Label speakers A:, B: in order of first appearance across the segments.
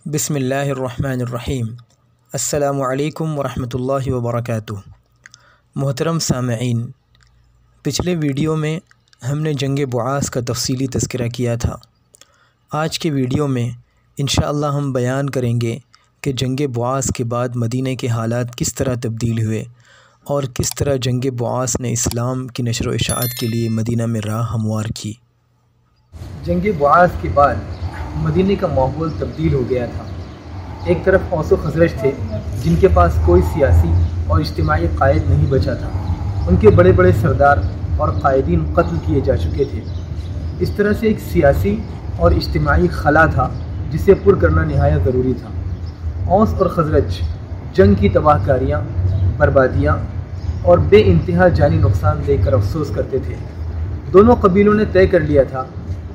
A: بسم اللہ الرحمن الرحیم۔ السلام علیکم ورحمۃ اللہ وبرکاتہ۔ محترم سامعین، پچھلے ویڈیو میں ہم نے جنگ بعاث کا تفصیلی تذکرہ کیا تھا۔ آج کے ویڈیو میں انشاءاللہ ہم بیان کریں گے کہ جنگ بعاث کے بعد مدینہ کے حالات کس طرح تبدیل ہوئے اور کس طرح جنگ بعاث نے اسلام کی نشر و اشاعت کے لیے مدینہ میں راہ ہموار کی۔ جنگ بعاث کے بعد مدینہ کا ماحول تبدیل ہو گیا تھا۔ ایک طرف اوس و خزرج تھے جن کے پاس کوئی سیاسی اور اجتماعی قائد نہیں بچا تھا۔ ان کے بڑے بڑے سردار اور قائدین قتل کیے جا چکے تھے۔ اس طرح سے ایک سیاسی اور اجتماعی خلا تھا جسے پر کرنا نہایت ضروری تھا۔ اوس اور خزرج جنگ کی تباہ کاریاں، بربادیاں اور بے انتہا جانی نقصان دیکھ کر افسوس کرتے تھے۔ دونوں قبیلوں نے طے کر لیا تھا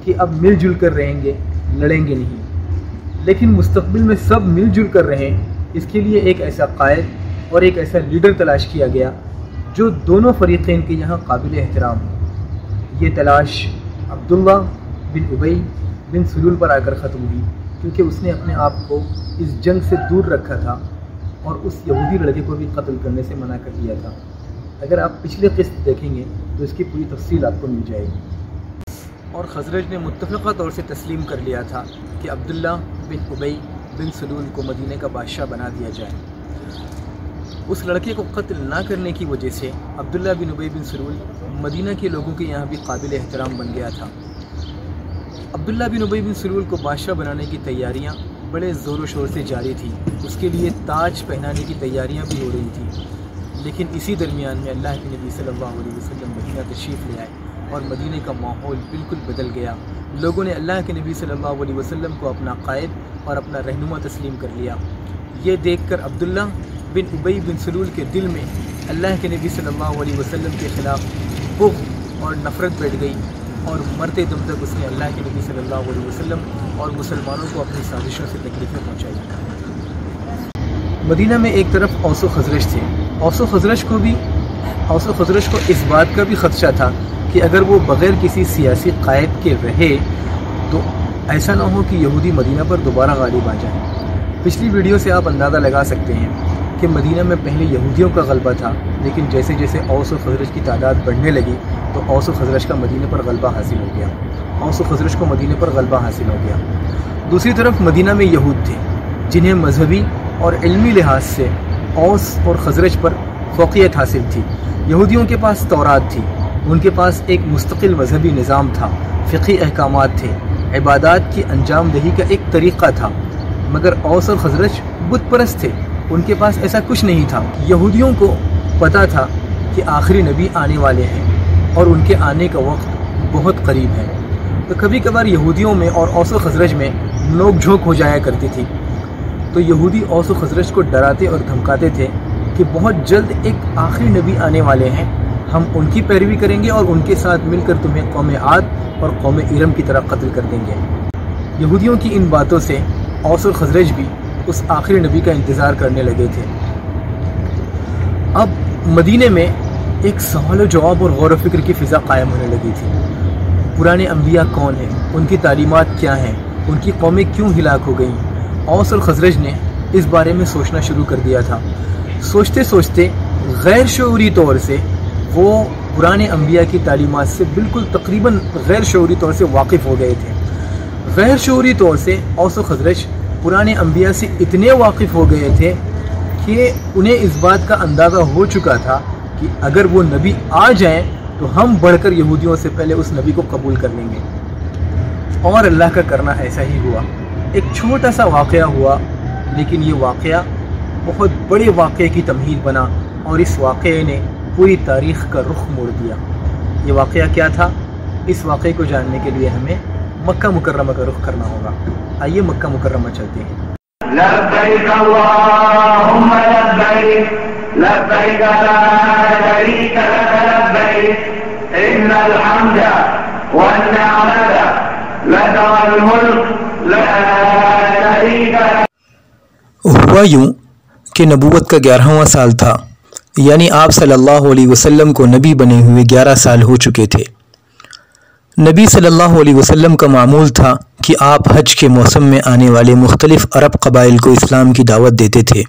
A: کہ اب مل جل کر رہیں گے، لڑیں گے نہیں، لیکن مستقبل میں سب مل جل کر رہیں اس کے لیے ایک ایسا قائد اور ایک ایسا لیڈر تلاش کیا گیا جو دونوں فریقین کے یہاں قابل احترام ہو۔ یہ تلاش عبداللہ بن ابی بن سلول پر آ کر ختم ہوئی، کیونکہ اس نے اپنے آپ کو اس جنگ سے دور رکھا تھا اور اس یہودی لڑکے کو بھی قتل کرنے سے منع کر دیا تھا۔ اگر آپ پچھلے قسط دیکھیں گے تو اس کی پوری تفصیل آپ کو مل جائے گی۔ اور خزرج نے متفقہ طور سے تسلیم کر لیا تھا کہ عبداللہ بن ابی بن سلول کو مدینہ کا بادشاہ بنا دیا جائے۔ اس لڑکے کو قتل نہ کرنے کی وجہ سے عبداللہ بن ابی بن سلول مدینہ کے لوگوں کے یہاں بھی قابل احترام بن گیا تھا۔ عبداللہ بن ابی بن سلول کو بادشاہ بنانے کی تیاریاں بڑے زور و شور سے جاری تھیں۔ اس کے لیے تاج پہنانے کی تیاریاں بھی ہو رہی تھیں، لیکن اسی درمیان میں اللہ کے نبی صلی اللہ علیہ وسلم مدینہ تشریف لے آئے اور مدینہ کا ماحول بالکل بدل گیا۔ لوگوں نے اللہ کے نبی صلی اللہ علیہ وسلم کو اپنا قائد اور اپنا رہنما تسلیم کر لیا۔ یہ دیکھ کر عبداللہ بن ابی بن سلول کے دل میں اللہ کے نبی صلی اللہ علیہ وسلم کے خلاف بغض اور نفرت بیٹھ گئی، اور مرتے دم تک اس نے اللہ کے نبی صلی اللہ علیہ وسلم اور مسلمانوں کو اپنی سازشوں سے تکلیفیں پہنچائی۔ مدینہ میں ایک طرف اوس و خزرج تھے۔ اوس و خزرج کو اس بات کا بھی خدشہ تھا کہ اگر وہ بغیر کسی سیاسی قائد کے رہے تو ایسا نہ ہو کہ یہودی مدینہ پر دوبارہ غالب آ جائیں۔ پچھلی ویڈیو سے آپ اندازہ لگا سکتے ہیں کہ مدینہ میں پہلے یہودیوں کا غلبہ تھا، لیکن جیسے جیسے اوس و خزرج کی تعداد بڑھنے لگی تو اوس و خزرج کا مدینہ پر غلبہ حاصل ہو گیا۔ اوس و خزرج کو مدینہ پر غلبہ حاصل ہو گیا۔ دوسری طرف مدینہ میں یہود تھے جنہیں مذہبی اور علمی لحاظ سے اوس اور خزرج پر فوقیت حاصل تھی۔ یہودیوں کے پاس تورات تھی، ان کے پاس ایک مستقل مذہبی نظام تھا، فقہی احکامات تھے، عبادات کی انجام دہی کا ایک طریقہ تھا، مگر اوس اور خزرج بت پرست تھے، ان کے پاس ایسا کچھ نہیں تھا۔ یہودیوں کو پتہ تھا کہ آخری نبی آنے والے ہیں اور ان کے آنے کا وقت بہت قریب ہے، تو کبھی کبھار یہودیوں میں اور اوس و خزرج میں نوک جھونک ہو جایا کرتی تھی۔ تو یہودی اوس و خزرج کو ڈراتے اور دھمکاتے تھے کہ بہت جلد ایک آخری نبی آنے والے ہیں، ہم ان کی پیروی کریں گے اور ان کے ساتھ مل کر تمہیں قوم عاد اور قوم ارم کی طرح قتل کر دیں گے۔ یہودیوں کی ان باتوں سے اوس اور خزرج بھی اس آخری نبی کا انتظار کرنے لگے تھے۔ اب مدینے میں ایک سوال و جواب اور غور و فکر کی فضا قائم ہونے لگی تھی۔ پرانے انبیاء کون ہیں؟ ان کی تعلیمات کیا ہیں؟ ان کی قومیں کیوں ہلاک ہو گئیں؟ اوس اور خزرج نے اس بارے میں سوچنا شروع کر دیا تھا۔ سوچتے سوچتے غیر شعوری طور سے وہ پرانے انبیاء کی تعلیمات سے بالکل تقریباً غیر شعوری طور سے واقف ہو گئے تھے۔ غیر شعوری طور سے اوس و خزرج پرانے انبیاء سے اتنے واقف ہو گئے تھے کہ انہیں اس بات کا اندازہ ہو چکا تھا کہ اگر وہ نبی آ جائیں تو ہم بڑھ کر یہودیوں سے پہلے اس نبی کو قبول کر لیں گے۔ اور اللہ کا کرنا ایسا ہی ہوا۔ ایک چھوٹا سا واقعہ ہوا، لیکن یہ واقعہ بہت بڑے واقعے کی تمہید بنا اور اس واقعے نے پوری تاریخ کا رخ موڑ دیا۔ یہ واقعہ کیا تھا؟ اس واقعے کو جاننے کے لیے ہمیں مکہ مکرمہ کا رخ کرنا ہوگا۔ آئیے مکہ مکرمہ چلتے ہیں۔
B: لبیک اللہم لبیک لبیک لا شریک لک لبیک ان الحمد والنعمت لک والملک لا شریک لک۔
A: ہوا یوں کہ نبوت کا 11واں سال تھا، یعنی آپ صلی اللہ علیہ وسلم کو نبی بنے ہوئے 11 سال ہو چکے تھے۔ नबी सल्लल्लाहु अलैहि वसल्लम का मामूल था कि आप हज के मौसम में आने वाले मुख्तलिफ़ अरब कबाइल को इस्लाम की दावत देते थे।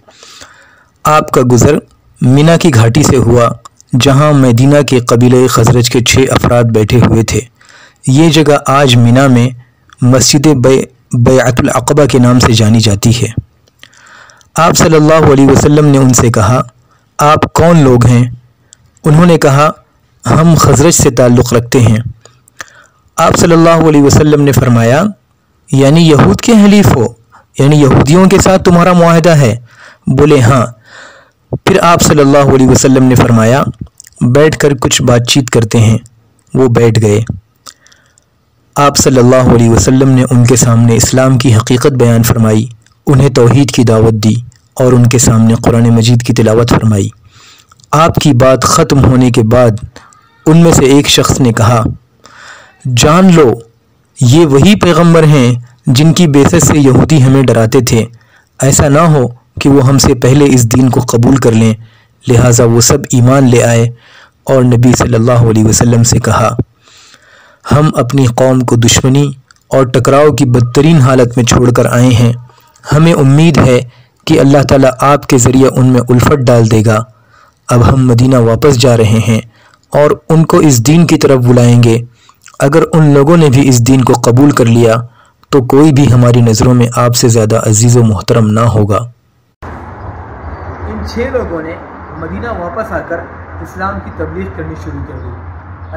A: आपका गुज़र मिना की घाटी से हुआ, जहां मदीना के कबीले खजरज के 6 अफराद बैठे हुए थे। ये जगह आज मिना में मस्जिद बैअतुल अक़बा के नाम से जानी जाती है। आप सल्लल्लाहु अलैहि वसल्लम ने उनसे कहा, आप कौन लोग हैं? उन्होंने कहा, हम खजरज से ताल्लुक़ रखते हैं। आप सल्लल्लाहु अलैहि वसल्लम ने फरमाया, यानी यहूद के हलीफ हो, यानी यहूदियों के साथ तुम्हारा मुआहदा है? बोले हाँ। फिर आप सल्लल्लाहु अलैहि वसल्लम ने फरमाया, बैठकर कुछ बातचीत करते हैं। वो बैठ गए। आप सल्लल्लाहु अलैहि वसल्लम ने उनके सामने इस्लाम की हकीकत बयान फरमाई, उन्हें तौहीद की दावत दी और उनके सामने कुरान मजीद की तिलावत फरमाई। आपकी बात ख़त्म होने के बाद उनमें से एक शख्स ने कहा, जान लो ये वही पैगंबर हैं जिनकी बेइज्जती से यहूदी हमें डराते थे। ऐसा ना हो कि वो हमसे पहले इस दीन को कबूल कर लें। लिहाजा वो सब ईमान ले आए और नबी सल्लल्लाहु अलैहि वसल्लम से कहा, हम अपनी कौम को दुश्मनी और टकराव की बदतरीन हालत में छोड़कर आए हैं। हमें उम्मीद है कि अल्लाह ताला आपके ज़रिए उनमें उल्फत डाल देगा। अब हम मदीना वापस जा रहे हैं और उनको इस दीन की तरफ बुलाएंगे। अगर उन लोगों ने भी इस दीन को कबूल कर लिया तो कोई भी हमारी नज़रों में आपसे ज़्यादा अजीज़ व मोहतरम ना होगा।
C: इन 6 लोगों ने मदीना वापस आकर इस्लाम की तबलीग करनी शुरू कर दी।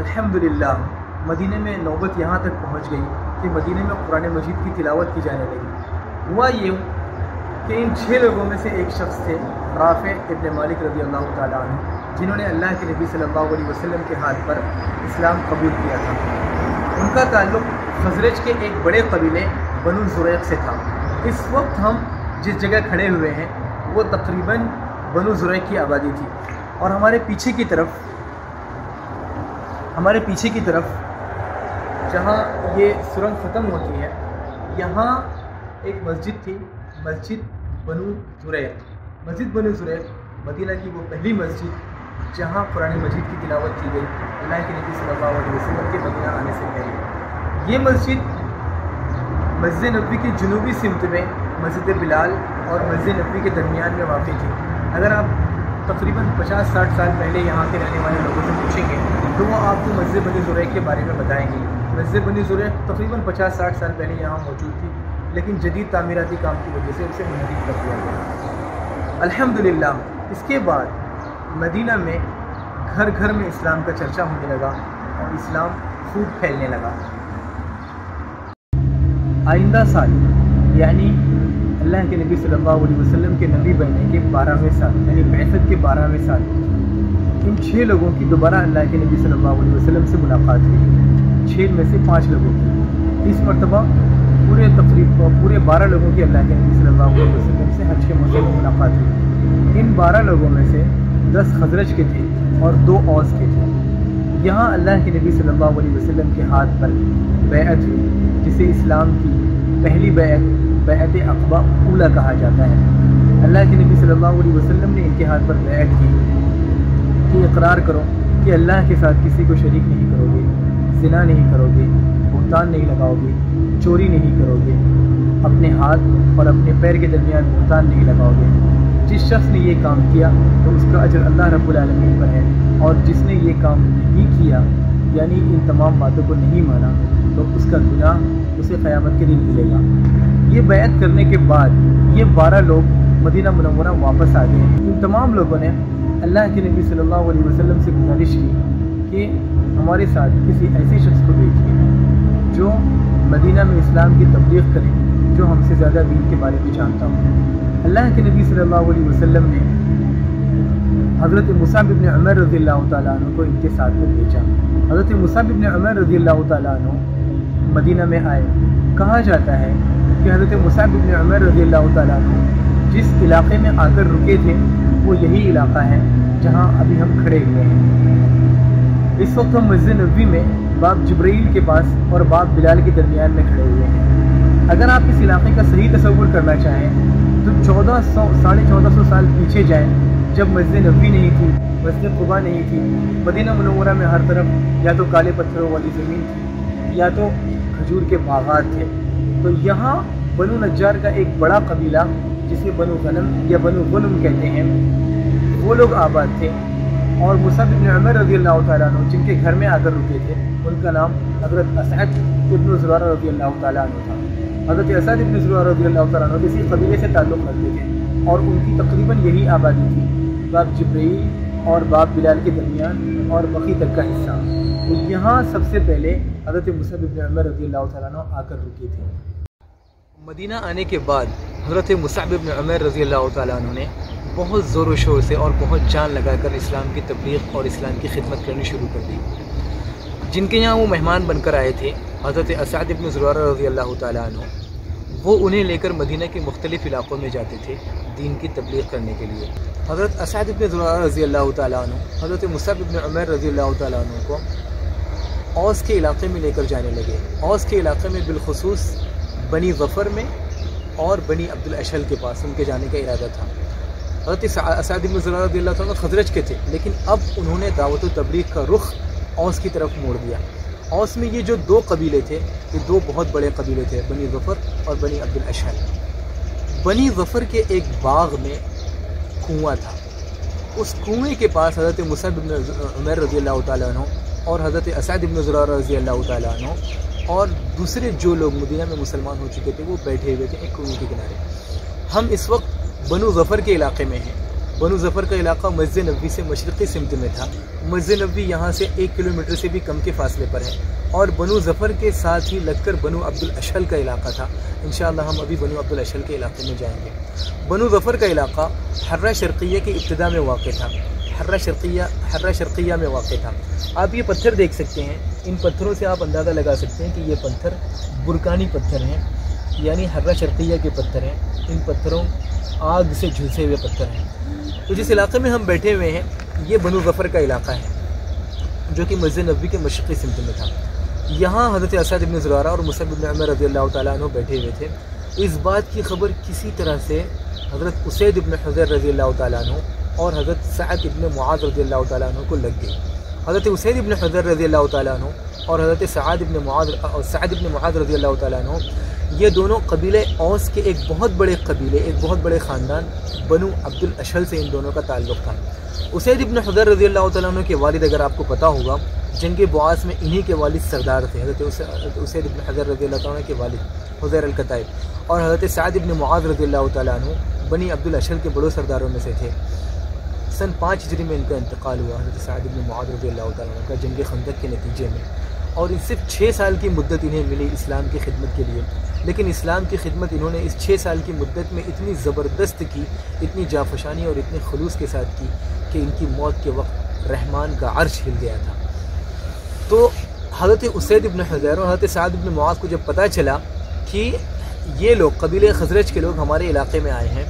C: अल्हम्दुलिल्लाह मदीने में नौबत यहाँ तक पहुँच गई कि मदीने में कुरान मजीद की तिलावत की जाने लगी। हुआ ये कि इन 6 लोगों में से एक शख्स थे, राफ़े इब्न मालिक रज़ी अल्लाह तआला अन्हु, जिन्होंने अल्लाह के नबी सल्लल्लाहु अलैहि वसल्लम के हाथ पर इस्लाम कबूल किया था। उनका ताल्लुक़ खजरज के एक बड़े कबीले बनु ज़ुरैक़ से था। इस वक्त हम जिस जगह खड़े हुए हैं वो तकरीबन बनु ज़ुरैक़ की आबादी थी और हमारे पीछे की तरफ जहाँ ये सुरंग ख़त्म होती है, यहाँ एक मस्जिद थी, मस्जिद बनु ज़ुरैक़ मदीना की वो पहली मस्जिद जहाँ कुरान मजीद की तिलावत की गई अल्लाह के नबी सल्लल्लाहु अलैहि वसल्लम के मदीना आने से पहले। ये मस्जिद नबवी की जुनूबी सिमत में मस्जिद बिलाल और मस्जिद नबवी के दरमियान में वाक़ई थी। अगर आप तकरीबन 50-60 साल पहले यहाँ के रहने वाले लोगों से पूछेंगे तो वो आपको मस्जिद बनी ज़ुरैक़ के बारे में बताएंगे। मस्जिद बनी ज़ुरैक़ तकरीबन 50-60 साल पहले यहाँ मौजूद थी, लेकिन जदीद तामीराती काम की वजह से उसे मुनहदिम कर दिया गया। अल्हम्दुलिल्लाह इसके बाद मदीना में घर घर में इस्लाम का चर्चा होने लगा और इस्लाम खूब फैलने लगा। आइंदा साल यानी अल्लाह के नबी सल्लल्लाहु अलैहि वसल्लम के नबी बनने के 12वें साल यानी बैअत के 12वें साल इन 6 लोगों की दोबारा अल्लाह के नबी सल्लल्लाहु अलैहि वसल्लम से मुलाकात हुई। 6 में से 5 लोगों की इस मरतबा पूरे 12 लोगों की अल्लाह के नबी सल्लल्लाहु अलैहि वसल्लम से हज के मौसम में मुलाकात हुई। इन 12 लोगों में से 10 खजरज के थे और 2 औस के थे। यहाँ अल्लाह के नबी सल्लल्लाहु अलैहि वसल्लम के हाथ पर बैअत हुई, जिसे इस्लाम की पहली बैअत अक़बा ऊला कहा जाता है। अल्लाह के नबी सल्लल्लाहु अलैहि वसल्लम ने इनके हाथ पर बैअत की कि इकरार करो कि अल्लाह के साथ किसी को शरीक नहीं करोगे, ज़िना नहीं करोगे, बुहतान नहीं लगाओगे, चोरी नहीं करोगे, अपने हाथ और अपने पैर के दरमियान बुहतान नहीं लगाओगे। जिस शख्स ने ये काम किया तो उसका अजर अल्लाह रब्बुल आलमीन पर है, और जिसने ये काम नहीं किया यानी इन तमाम बातों को नहीं माना तो उसका गुनाह उसे क़यामत के दिन मिलेगा। ये बैअत करने के बाद ये 12 लोग मदीना मुनव्वरा वापस आ गए। इन तमाम लोगों ने अल्लाह के नबी सल्लल्लाहु अलैहि वसल्लम से गुजारिश की कि हमारे साथ किसी ऐसे शख्स को भेजिए जो मदीना में इस्लाम की तबलीग करे, जो हमसे ज़्यादा दीन के बारे में जानता हो। अल्लाह के नबी सल्लल्लाहु अलैहि वसल्लम ने हज़रत मुसाब इब्न उमर रज़ियल्लाहु तआला अन्हु को इनके साथ में भेजा। हज़रत मुसाब इब्न उमर रज़ियल्लाहु तआला अन्हु मदीना में आए। कहा जाता है कि हज़रत मुसाब इब्न उमर रज़ियल्लाहु तआला अन्हु जिस इलाके में आकर रुके थे वो यही इलाका है जहाँ अभी हम खड़े हुए हैं। इस वक्त हम मस्जिद नबवी में बाब जिब्रील के पास और बाब बिलाल के दरमियान में खड़े हुए हैं। अगर आप इस इलाके का सही तसव्वुर करना चाहें तो 1400-1450 साल पीछे जाएं, जब मस्जिद नबवी नहीं थी, मस्जिद कुबा नहीं थी, मदीना मुनव्वरा में हर तरफ या तो काले पत्थरों वाली ज़मीन थी या तो खजूर के बागात थे। तो यहाँ बनु नज्जार का एक बड़ा कबीला जिसे बनु गनम या बनु गुनम कहते हैं, वो लोग आबाद थे। और मुसअब इब्न उमर रज़ियल्लाहु ताला अन्हु जिनके घर में आकर रुके थे, उनका नाम हज़रत असअद इब्न ज़ुरारा रज़ियल्लाहु ताला अन्हु था। हज़रत असअद इब्न ज़ुरारा रज़ियल्लाहु ताला अन्हु इसी कबीले से ताल्लुक़ रखते थे और उनकी तकरीबन यही आबादी थी, बाब जिब्रील और बाब बिलाल के दरमियान और बकी तक का हिस्सा। तो यहाँ सबसे पहले हज़रत मुसअब इब्न उमर रज़ियल्लाहु ताला अन्हु आकर रुके थे।
A: मदीना आने के बाद हज़रत मुसअब इब्न उमर रज़ियल्लाहु ताला अन्हु ने बहुत ज़ोर व शोर से और बहुत जान लगाकर इस्लाम की तबलीग और इस्लाम की खिदमत करनी शुरू कर दी। जिनके यहाँ वो मेहमान बनकर आए थे हज़रत असअद इब्न ज़ुरारा रज़ियल्लाहु ताला अन्हु, वो उन्हें लेकर मदीना के मुख्तलिफ़ इलाक़ों में जाते थे दीन की तबलीग करने के लिए। हज़रत असअद इब्न ज़ुरारा रज़ियल्लाहु ताला अन्हु हज़रत मुसअब इब्न उमर रज़ियल्लाहु ताला अन्हु को औस के इलाक़े में लेकर जाने लगे। औस के इलाक़े में बिलखुसूस बनी ज़फ़र में और बनी अब्दुल अशहल के पास उनके जाने का इरादा था। हज़रत असअद इब्न ज़ुरारा रज़ियल्लाहु ताला खज़रज के थे, लेकिन अब उन्होंने दावत व तबलीग का रुख औस की तरफ मोड़ दिया। औस में ये जो दो कबीले थे, ये दो बहुत बड़े कबीले थे, बनी ज़फ़र और बनी अब्दुल अशहल। बनी ज़फ़र के एक बाग में कुआं था। उस कुएं के पास हज़रत मुसअब इब्न उमर रज़ियल्लाहु ताला अन्हु और हज़रत असअद इब्न ज़ुरारा रज़ियल्लाहु ताला अन्हु और दूसरे जो लोग मदीना में मुसलमान हो चुके थे वो बैठे हुए थे एक कुएं के किनारे। हम इस वक्त बनु ज़फ़र के इलाके में हैं। बनु ज़फ़र का इलाका मस्जिद नबवी से मशरक़ी सिमत में था। मस्जिद नबवी यहाँ से 1 किलोमीटर से भी कम के फासले पर है। और बनु ज़फ़र के साथ ही लगकर बनु अब्दुल अशहल का इलाका था। इंशाअल्लाह हम अभी बनु अब्दुल अशहल के इलाके में जाएंगे। बनु ज़फ़र का इलाका हर्रा शर्क़िया के इब्तिदा में वाक़ था। हर्रा शर्क़िया में वाक़ था। आप ये पत्थर देख सकते हैं, इन पत्थरों से आप अंदाज़ा लगा सकते हैं कि ये पत्थर बुरकानी पत्थर हैं, यानी हर्रा शर्क़िया के पत्थर हैं। इन पत्थरों आग से झुलसे हुए पत्थर हैं। तो जिस इलाके में हम बैठे हुए हैं ये बनु ज़फ़र का इलाका है जो कि मस्जिद नबवी के मशरक़ी सिमत में था। यहाँ हज़रत असअद इब्न ज़ुरारा और मुसअब इब्न उमर रज़ियल्लाहु ताला अन्हु बैठे हुए थे। इस बात की खबर किसी तरह से हज़रत उसैद इब्न हुज़ैर रज़ियल्लाहु ताला अन्हु और हज़रत सअद इब्न मुआज़ रज़ियल्लाहु ताला अन्हु को लग गई। हज़रत उसैद इब्न हुज़ैर रज़ियल्लाहु ताला अन्हु और हज़रत सअद इब्न मुआज़ रज़ियल्लाहु ताला अन्हु, ये दोनों कबीले औस के एक बहुत बड़े कबीले, एक बहुत बड़े ख़ानदान बनु अब्दुल अशहल से इन दोनों का ताल्लुक़ था। उसैद इब्न हुज़ैर रज़ियल्लाहु ताला अन्हु के वालिद, अगर आपको पता होगा, जंग बुआस में इन्हीं के वालिद सरदार थे। हज़रत उसैद इब्न हुज़ैर रज़ियल्लाहु ताला अन्हु के वालिद हुज़ैर अल-कताइब और हज़रत सअद इब्न मुआज़ रज़ियल्लाहु ताला अन्हु बनी अब्दुल अशहल के बड़ों सरदारों में से थे। सन 5 हिजरी में इनका इंतकाल हुआ हज़रत सअद इब्न मुआज़ रज़ियल्लाहु ताला अन्हु का जंग खंदक के नतीजे में। और सिर्फ 6 साल की मुद्दत इन्हें मिली इस्लाम की खिदमत के लिए, लेकिन इस्लाम की खिदमत इन्होंने इस 6 साल की मुद्दत में इतनी ज़बरदस्त की, इतनी जाफशानी और इतने खलूस के साथ की कि इनकी मौत के वक्त रहमान का अर्श हिल गया था। तो हज़रत उसैद इब्न हुज़ैर और हज़रत सअद इब्न मुआज़ को जब पता चला कि ये लोग कबीले खज़रज के लोग हमारे इलाके में आए हैं,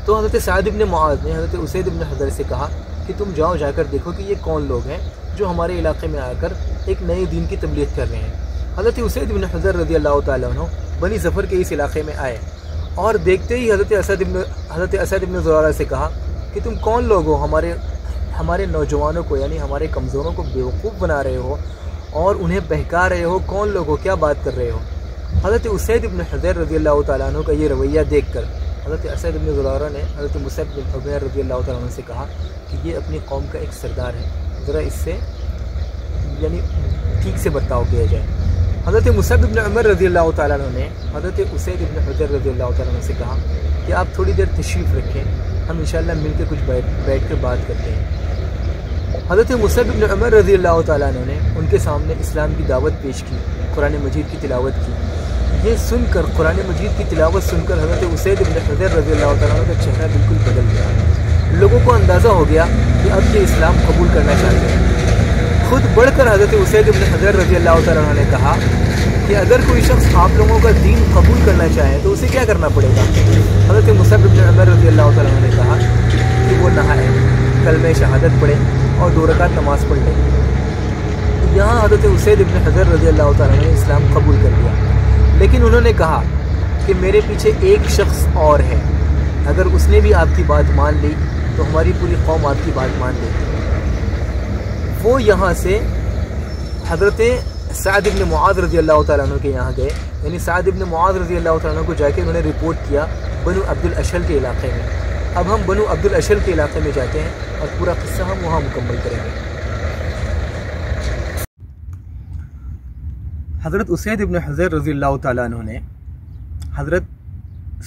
A: तो हज़रत सअद इब्न मुआज़ ने हज़रत उसैद इब्न हुज़ैर से कहा कि तुम जाओ जाकर देखो कि ये कौन लोग हैं जो हमारे इलाके में आकर एक नए दीन की तबलीग कर रहे हैं। हज़रत उसैद इब्न हुज़ैर रज़ियल्लाहु ताला अन्हु बनी ज़फ़र के इस इलाके में आए और देखते ही हज़रत असअद इब्न ज़ुरारा से कहा कि तुम कौन लोग हो, हमारे नौजवानों को यानी हमारे कमज़ोरों को बेवकूफ़ बना रहे हो और उन्हें बहका रहे हो, कौन लोग हो, क्या बात कर रहे हो। हज़रत उसैद इब्न हुज़ैर रज़ियल्लाहु ताला अन्हु का ये रवैया देख कर हज़रत असअद इब्न ज़ुरारा ने हज़रत मुसअब इब्न उमर रज़ियल्लाहु ताला अन्हु से कहा कि ये अपनी कौम का एक सरदार है, ज़रा इससे यानी ठीक से बर्ताव किया जाए। हज़रत मुसअब इब्न उमर रज़ियल्लाहु ताला अन्हु ने हज़रत उसैद इब्न हुज़ैर रज़ियल्लाहु ताला अन्हु से कहा कि आप थोड़ी देर तशरीफ़ रखें, हम इंशाअल्लाह मिलकर कुछ बैठ कर बात करते हैं। हज़रत मुसअब इब्न उमर रज़ियल्लाहु ताला अन्हु ने उनके सामने इस्लाम की दावत पेश की, कुरान मजीद की तिलावत की। ये सुनकर, कुरान मजीद की तिलावत सुनकर हज़रत उसैद इब्न हुज़ैर रज़ियल्लाहु ताला अन्हु का चेहरा बिल्कुल बदल गया। लोगों को अंदाज़ा हो गया कि अब ये इस्लाम कबूल करना चाहते हैं। खुद बढ़कर हज़रत उसैद इब्न हुज़ैर रज़ियल्लाहु ताला अन्हु ने कहा कि अगर कोई शख्स आप लोगों का दीन कबूल करना चाहे तो उसे क्या करना पड़ेगा। हज़रत मुसअब इब्न उमर रज़ियल्लाहु ताला अन्हु ने कहा कि वो नहाए, कलमे शहादत पढ़े और 2 रकात नमाज़ पढ़ ले। यहाँ हज़रत उसैद इब्न हुज़ैर रज़ियल्लाहु ताला अन्हु ने इस्लाम कबूल कर लिया, लेकिन उन्होंने कहा कि मेरे पीछे एक शख्स और है, अगर उसने भी आपकी बात मान ली तो हमारी पूरी कौम आपकी बात मान लेगी। वो यहाँ से हज़रत
C: سعد ابن معاذ رضی اللہ تعالیٰ عنہ کے یہاں گئے، یعنی سعد ابن معاذ رضی اللہ تعالیٰ عنہ کو جا کے انہوں نے رپورٹ کیا بنو عبد الاشل کے علاقے میں۔ اب ہم بنو عبد الاشل کے علاقے میں جاتے ہیں اور پورا قصہ ہم وہاں مکمل کریں گے۔ حضرت اسید ابن حضیر رضی اللہ تعالیٰ عنہ نے حضرت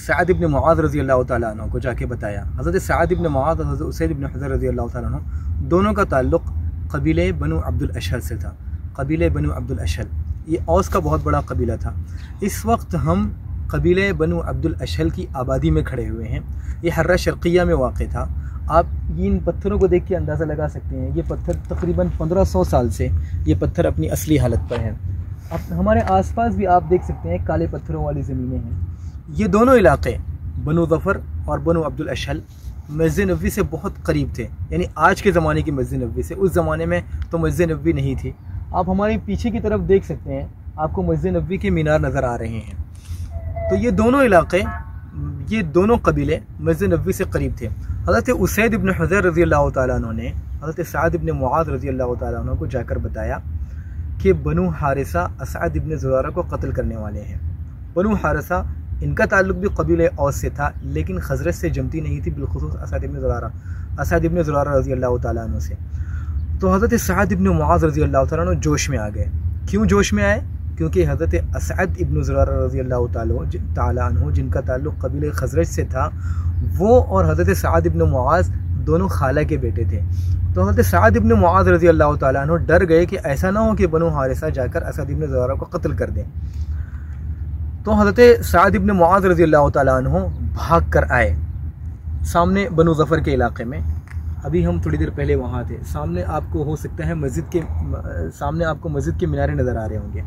C: سعد ابن معاذ رضی اللہ تعالیٰ عنہ کو جا کے بتایا۔ حضرت سعد ابن معاذ اور حضرت اسید ابن حضیر رضی اللہ تعالیٰ عنہ دونوں کا تعلق قبیلے بنو عبد الاشل سے تھا۔ قبیلے بنو عبد الاشل یہ اوس کا بہت بڑا قبیلہ تھا۔ اس وقت ہم قبیلے بنو عبد الاشل کی آبادی میں کھڑے ہوئے ہیں۔ یہ حرہ شرقیہ میں واقع تھا۔ آپ ان پتھروں کو دیکھ کے اندازہ لگا سکتے ہیں، یہ پتھر تقریباً 1500 سال سے یہ پتھر اپنی اصلی حالت پر ہیں۔ اب ہمارے آس پاس بھی آپ دیکھ سکتے ہیں کالے پتھروں والی زمینیں ہیں۔ یہ دونوں علاقے بنو ظفر اور بنو عبد الاشل مسجد نبوی سے بہت قریب تھے، یعنی آج کے زمانے کی مسجد نبوی سے۔ اس زمانے میں تو مسجد نبوی نہیں تھی۔ آپ ہمارے پیچھے کی طرف دیکھ سکتے ہیں، آپ کو مسجد نبوی کے مینار نظر آ رہے ہیں۔ تو یہ دونوں علاقے، یہ دونوں قبیلے مسجد نبوی سے قریب تھے۔ حضرت اسید ابن حضیر رضی اللہ تعالیٰ عنہ نے حضرت سعد ابن معاذ رضی اللہ تعالیٰ عنہ کو جا کر بتایا کہ بنو حارثہ اسعد ابن زرارہ کو قتل کرنے والے ہیں۔ بنو حارثہ ان کا تعلق بھی قبیلہ اوس سے تھا، لیکن خزرج سے جمتی نہیں تھی، بالخصوص اسعد ابن زرارہ رضی اللہ تعالیٰ عنہ سے۔ تو حضرت سعد ابن معاذ رضی اللہ تعالیٰ عنہ جوش میں آ گئے۔ کیوں جوش میں آئے؟ کیونکہ حضرت اسعد ابن زرارہ رضی اللہ تعالیٰ عنہ جن کا تعلق قبیلہ خزرج سے تھا، وہ اور حضرت سعد ابن معاذ دونوں خالہ کے بیٹے تھے۔ تو حضرت سعد ابن معاذ رضی اللہ تعالیٰ عنہ ڈر گئے کہ ایسا نہ ہو کہ بنو حارثہ جا کر اسعد ابن زرارہ کو قتل کر دیں۔ تو حضرت سعد ابن معاذ رضی اللہ تعالیٰ عنہ بھاگ کر آئے سامنے بنو ظفر کے علاقے میں۔ ابھی ہم تھوڑی دیر پہلے وہاں تھے۔ سامنے آپ کو ہو سکتا ہے مسجد کے مینارے نظر آ رہے ہوں گے۔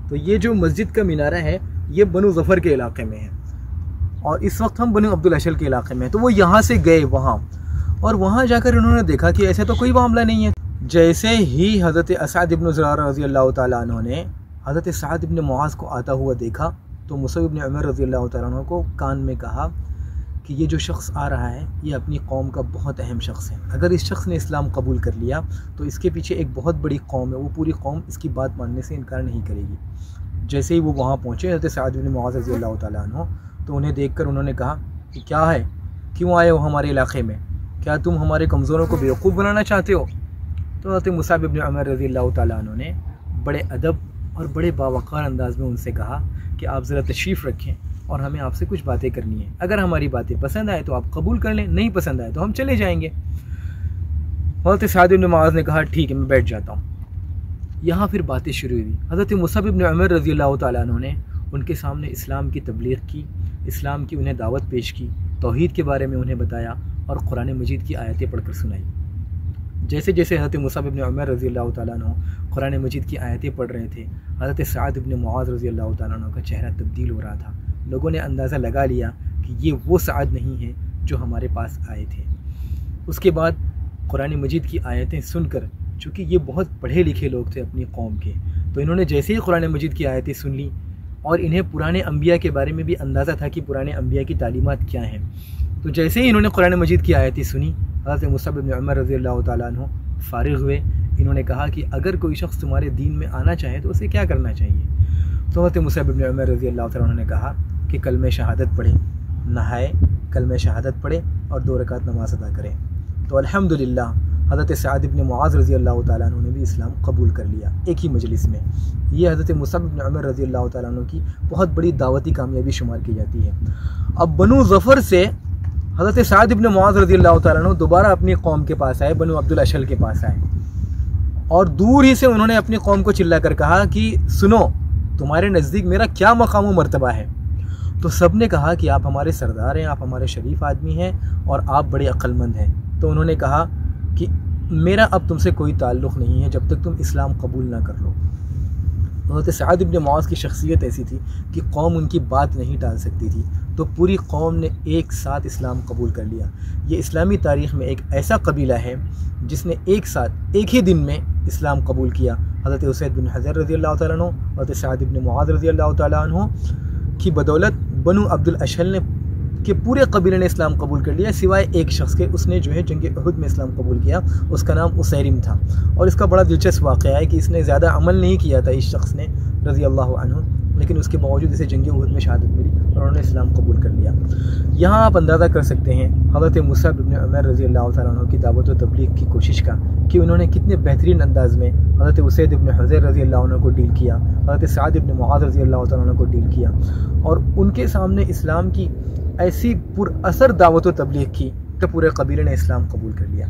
C: تو یہ جو مسجد کا مینارہ ہے یہ بنو ظفر کے علاقے میں ہے، اور اس وقت ہم بنو عبد الاشل کے علاقے میں ہیں۔ تو وہ یہاں سے گئے وہاں، اور وہاں جا کر انہوں نے دیکھا کہ ایسا تو کوئی معاملہ نہیں ہے۔ جیسے ہی حضرت اسعد ابن زرارہ رضی اللہ تعالیٰ عنہ نے حضرت سعد ابن معاذ کو آتا ہوا دیکھا، تو مصعب ابن عمر رضی اللہ تعالیٰ عنہ کو کان میں کہا کہ یہ جو شخص آ رہا ہے یہ اپنی قوم کا بہت اہم شخص ہے۔ اگر اس شخص نے اسلام قبول کر لیا تو اس کے پیچھے ایک بہت بڑی قوم ہے، وہ پوری قوم اس کی بات ماننے سے انکار نہیں کرے گی۔ جیسے ہی وہ وہاں پہنچے حضرت سعد ابن معاذ رضی اللہ تعالیٰ عنہ، تو انہیں دیکھ کر انہوں نے کہا کہ کیا ہے، کیوں آئے ہو ہمارے علاقے میں؟ کیا تم ہمارے کمزوروں کو بیوقوف بنانا چاہتے ہو؟ تو حضرت مصعب ابن عمر رضی اللہ تعالیٰ عنہ نے بڑے ادب اور بڑے باوقار انداز میں ان سے کہا کہ آپ ذرا تشریف رکھیں اور ہمیں آپ سے کچھ باتیں کرنی ہیں۔ اگر ہماری باتیں پسند آئے تو آپ قبول کر لیں، نہیں پسند آئے تو ہم چلے جائیں گے۔ حضرت سعد بن معاذ نے کہا ٹھیک ہے، میں بیٹھ جاتا ہوں۔ یہاں پھر باتیں شروع ہوئی۔ حضرت مصعب بن عمر رضی اللہ تعالیٰ عنہ نے ان کے سامنے اسلام کی تبلیغ کی، اسلام کی انہیں دعوت پیش کی، توحید کے بارے میں انہیں بتایا اور قرآن مجید کی آیتیں پڑھ کر سنائی۔ جیسے جیسے حضرت مصعب بن عمر رضی اللہ تعالیٰ عنہ قرآن مجید کی آیتیں پڑھ رہے تھے، حضرت سعد بن معاذ رضی اللہ تعالیٰ عنہ کا چہرہ تبدیل ہو رہا تھا۔ لوگوں نے اندازہ لگا لیا کہ یہ وہ سعد نہیں ہے جو ہمارے پاس آئے تھے۔ اس کے بعد قرآن مجید کی آیتیں سن کر، چونکہ یہ بہت پڑھے لکھے لوگ تھے اپنی قوم کے، تو انہوں نے جیسے ہی قرآن مجید کی آیتیں سن لی، اور انہیں پرانے انبیاء کے بارے میں بھی اندازہ تھا کہ پرانے انبیاء کی تعلیمات کیا ہیں، تو جیسے ہی انہوں نے قرآن مجید کی آیتیں سنی، حضرت مصعب بن عمر رضی اللہ تعالیٰ عنہ فارغ ہوئے۔ انہوں نے کہا کہ اگر کوئی شخص تمہارے دین میں آنا چاہے تو اسے کیا کرنا چاہیے؟ تو حضرت مصعب بن عمر رضی اللہ تعالیٰ عنہ نے کہا کہ کلمہ شہادت پڑھے، نہائے، کلمہ شہادت پڑھے اور 2 رکعت نماز ادا کرے۔ تو الحمدللہ حضرت سعد بن معاذ رضی اللہ تعالیٰ عنہ نے بھی اسلام قبول کر لیا ایک ہی مجلس میں۔ یہ حضرت مصعب بن عمر رضی اللہ تعالیٰ عنہ کی بہت بڑی دعوتی کامیابی شمار کی جاتی ہے۔ اب بنو ظفر سے حضرت سعد بن معاذ رضی اللہ تعالیٰ عنہ دوبارہ اپنی قوم کے پاس آئے، بنو عبد الاشل کے پاس آئے، اور دور ہی سے انہوں نے اپنی قوم کو چلا کر کہا کہ سنو، تمہارے نزدیک میرا کیا مقام و مرتبہ ہے؟ تو سب نے کہا کہ آپ ہمارے سردار ہیں، آپ ہمارے شریف آدمی ہیں اور آپ بڑے عقل مند ہیں۔ تو انہوں نے کہا کہ میرا اب تم سے کوئی تعلق نہیں ہے جب تک تم اسلام قبول نہ کر لو۔ حضرت سعد بن معاذ کی شخصیت ایسی تھی کہ قوم ان کی بات نہیں ٹال سکتی تھی، تو پوری قوم نے ایک ساتھ اسلام قبول کر لیا۔ یہ اسلامی تاریخ میں ایک ایسا قبیلہ ہے جس نے ایک ساتھ ایک ہی دن میں اسلام قبول کیا۔ حضرت اسید بن حضیر رضی اللہ تعالیٰ عنہ، حضرت سعد بن معاذ رضی اللہ تعالیٰ عنہ کی بدولت بنو عبد الاشل نے کہ پورے قبیلے نے اسلام قبول کر لیا سوائے ایک شخص کے، اس نے جو ہے جنگ احد میں اسلام قبول کیا، اس کا نام اسیرم تھا۔ اور اس کا بڑا دلچسپ واقعہ ہے کہ اس نے زیادہ عمل نہیں کیا تھا اس شخص نے رضی اللہ عنہ، لیکن اس کے باوجود اسے جنگ احد میں شہادت ملی اور انہوں نے اسلام قبول کر لیا۔ یہاں آپ اندازہ کر سکتے ہیں حضرت مصعب بن عمیر رضی اللہ تعالیٰ عنہ کی دعوت و تبلیغ کی کوشش کا، کہ انہوں نے کتنے بہترین انداز میں حضرت اسید بن حضیر رضی اللہ عنہ کو ڈیل کیا، حضرت سعد بن معاذ رضی اللہ تعالیٰ عنہ کو ڈیل کیا، اور ان کے سامنے اسلام کی ایسی پر اثر دعوت و تبلیغ کی کہ پورے قبیلے نے اسلام قبول کر لیا۔